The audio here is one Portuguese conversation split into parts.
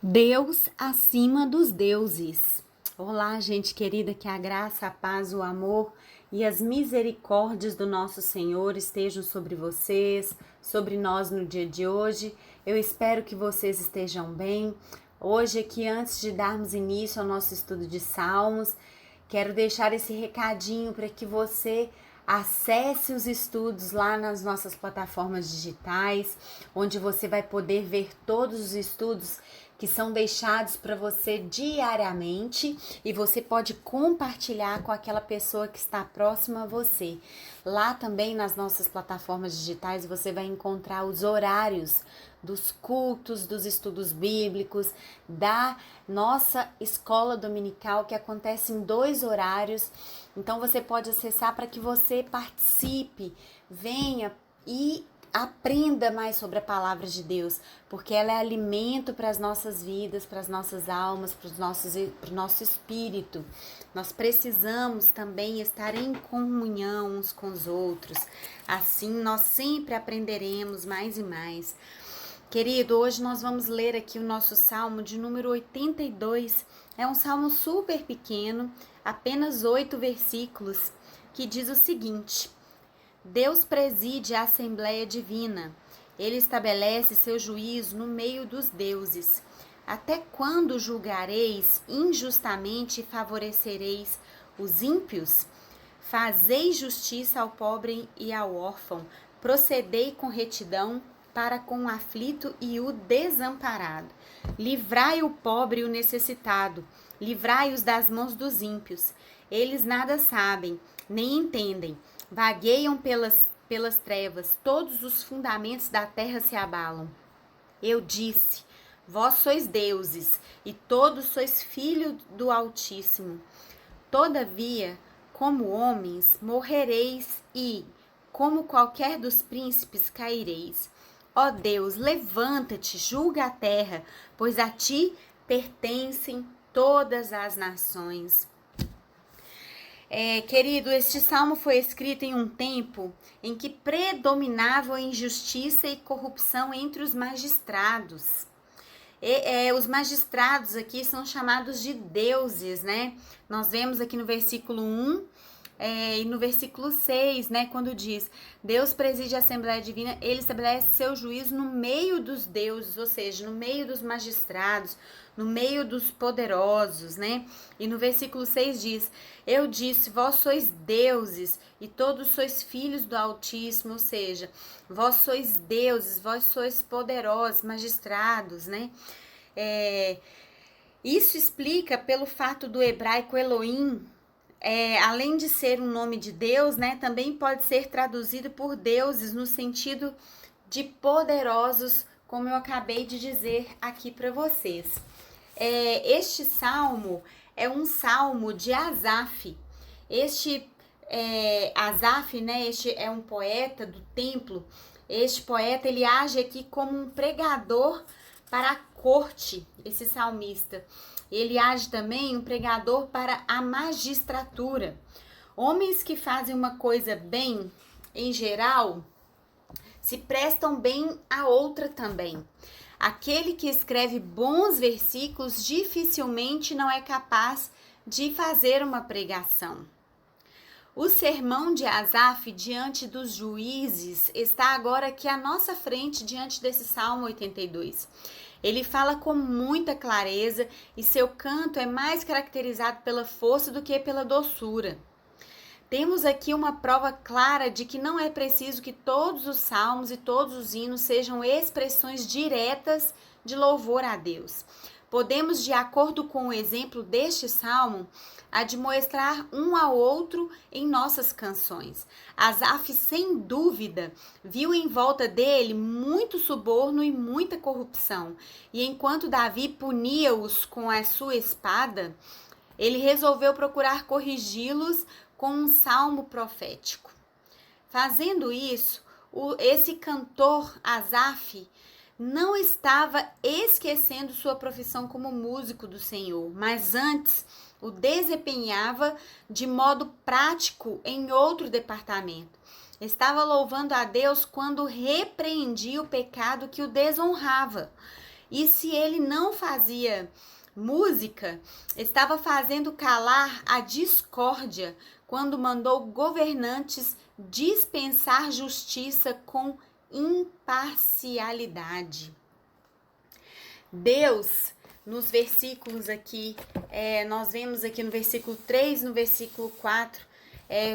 Deus acima dos deuses. Olá, gente querida, que a graça, a paz, o amor e as misericórdias do nosso Senhor estejam sobre vocês, sobre nós no dia de hoje. Eu espero que vocês estejam bem. Hoje aqui, antes de darmos início ao nosso estudo de Salmos, quero deixar esse recadinho para que você acesse os estudos lá nas nossas plataformas digitais, onde você vai poder ver todos os estudos que são deixados para você diariamente e você pode compartilhar com aquela pessoa que está próxima a você. Lá também nas nossas plataformas digitais você vai encontrar os horários dos cultos, dos estudos bíblicos, da nossa escola dominical, que acontece em 2 horários. Então você pode acessar para que você participe, venha e aprenda mais sobre a palavra de Deus, porque ela é alimento para as nossas vidas, para as nossas almas, para o nosso espírito. Nós precisamos também estar em comunhão uns com os outros. Assim nós sempre aprenderemos mais e mais. Querido, hoje nós vamos ler aqui o nosso salmo de número 82. É um salmo super pequeno, apenas 8 versículos, que diz o seguinte: Deus preside a Assembleia Divina. Ele estabelece seu juízo no meio dos deuses. Até quando julgareis injustamente e favorecereis os ímpios? Fazei justiça ao pobre e ao órfão. Procedei com retidão para com o aflito e o desamparado. Livrai o pobre e o necessitado. Livrai-os das mãos dos ímpios. Eles nada sabem, nem entendem. Vagueiam pelas trevas, todos os fundamentos da terra se abalam. Eu disse, vós sois deuses, e todos sois filhos do Altíssimo. Todavia, como homens, morrereis e, como qualquer dos príncipes, caireis. Ó Deus, levanta-te, julga a terra, pois a ti pertencem todas as nações. Querido, este salmo foi escrito em um tempo em que predominavam injustiça e corrupção entre os magistrados. Os magistrados aqui são chamados de deuses, né? Nós vemos aqui no versículo 1 e no versículo 6, né? Quando diz, Deus preside a Assembleia Divina, ele estabelece seu juízo no meio dos deuses, ou seja, no meio dos magistrados, no meio dos poderosos, né? E no versículo 6 diz, eu disse, vós sois deuses e todos sois filhos do Altíssimo, ou seja, vós sois deuses, vós sois poderosos, magistrados, né? Isso explica pelo fato do hebraico Elohim, além de ser um nome de Deus, né, também pode ser traduzido por deuses no sentido de poderosos, como eu acabei de dizer aqui para vocês. Este salmo é um salmo de Asaf. Asaf, né, este é um poeta do templo. Este poeta, ele age aqui como um pregador para a corte, esse salmista. Ele age também um pregador para a magistratura. Homens que fazem uma coisa bem, em geral, se prestam bem a outra também. Aquele que escreve bons versículos dificilmente não é capaz de fazer uma pregação. O sermão de Asaf diante dos juízes está agora aqui à nossa frente, diante desse Salmo 82. Ele fala com muita clareza e seu canto é mais caracterizado pela força do que pela doçura. Temos aqui uma prova clara de que não é preciso que todos os salmos e todos os hinos sejam expressões diretas de louvor a Deus. Podemos, de acordo com o exemplo deste salmo, admoestar um ao outro em nossas canções. Asaf, sem dúvida, viu em volta dele muito suborno e muita corrupção. E enquanto Davi punia-os com a sua espada, ele resolveu procurar corrigi-los com um salmo profético. Fazendo isso, esse cantor Asaf não estava esquecendo sua profissão como músico do Senhor, mas antes o desempenhava de modo prático em outro departamento. Estava louvando a Deus quando repreendia o pecado que o desonrava. E se ele não fazia música, estava fazendo calar a discórdia quando mandou governantes dispensar justiça com imparcialidade. Deus, nos versículos aqui, nós vemos aqui no versículo 3, no versículo 4,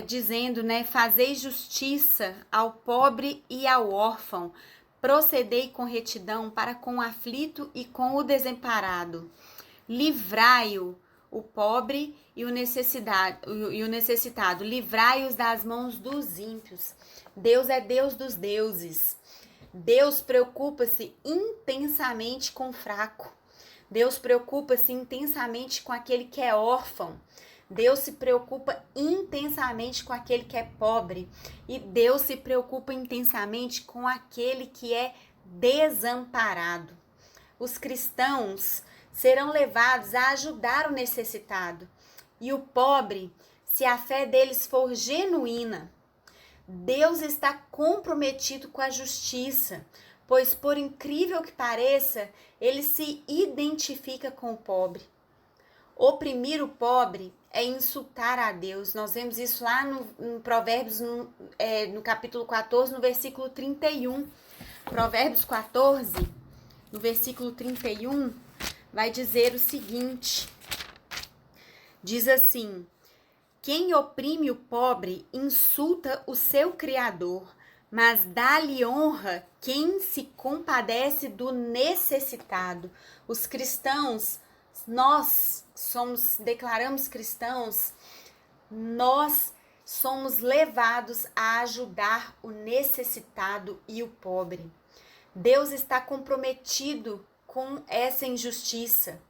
dizendo, né, fazei justiça ao pobre e ao órfão, procedei com retidão para com o aflito e com o desamparado. Livrai-o pobre e o necessitado, livrai-os das mãos dos ímpios. Deus é Deus dos deuses. Deus preocupa-se intensamente com o fraco. Deus preocupa-se intensamente com aquele que é órfão. Deus se preocupa intensamente com aquele que é pobre. E Deus se preocupa intensamente com aquele que é desamparado. Os cristãos serão levados a ajudar o necessitado e o pobre, se a fé deles for genuína. Deus está comprometido com a justiça, pois, por incrível que pareça, ele se identifica com o pobre. Oprimir o pobre é insultar a Deus. Nós vemos isso lá no Provérbios, no capítulo 14, no versículo 31. Provérbios 14, no versículo 31, vai dizer o seguinte, diz assim: quem oprime o pobre insulta o seu Criador, mas dá-lhe honra quem se compadece do necessitado. Os cristãos, declaramos cristãos, nós somos levados a ajudar o necessitado e o pobre. Deus está comprometido com essa injustiça,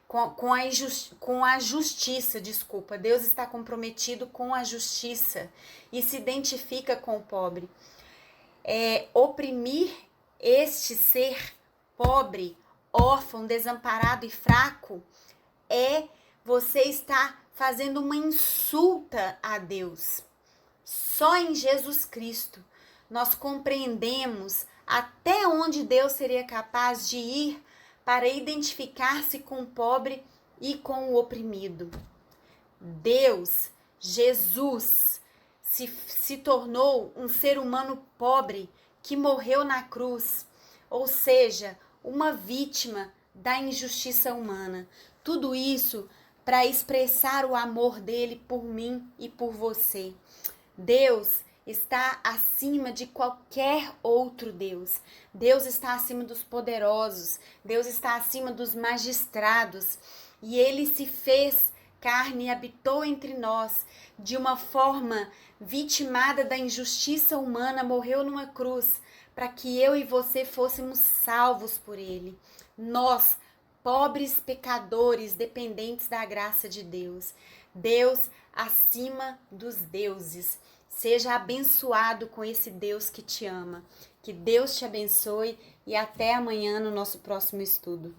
com a justiça, desculpa. Deus está comprometido com a justiça e se identifica com o pobre. Oprimir este ser pobre, órfão, desamparado e fraco você está fazendo uma insulta a Deus. Só em Jesus Cristo nós compreendemos até onde Deus seria capaz de ir para identificar-se com o pobre e com o oprimido. Deus, Jesus, se tornou um ser humano pobre que morreu na cruz, ou seja, uma vítima da injustiça humana. Tudo isso para expressar o amor dele por mim e por você. Deus está acima de qualquer outro Deus. Deus está acima dos poderosos. Deus está acima dos magistrados. E ele se fez carne e habitou entre nós de uma forma vitimada da injustiça humana, morreu numa cruz para que eu e você fôssemos salvos por ele. Nós, pobres pecadores, dependentes da graça de Deus. Deus acima dos deuses. Seja abençoado com esse Deus que te ama. Que Deus te abençoe e até amanhã no nosso próximo estudo.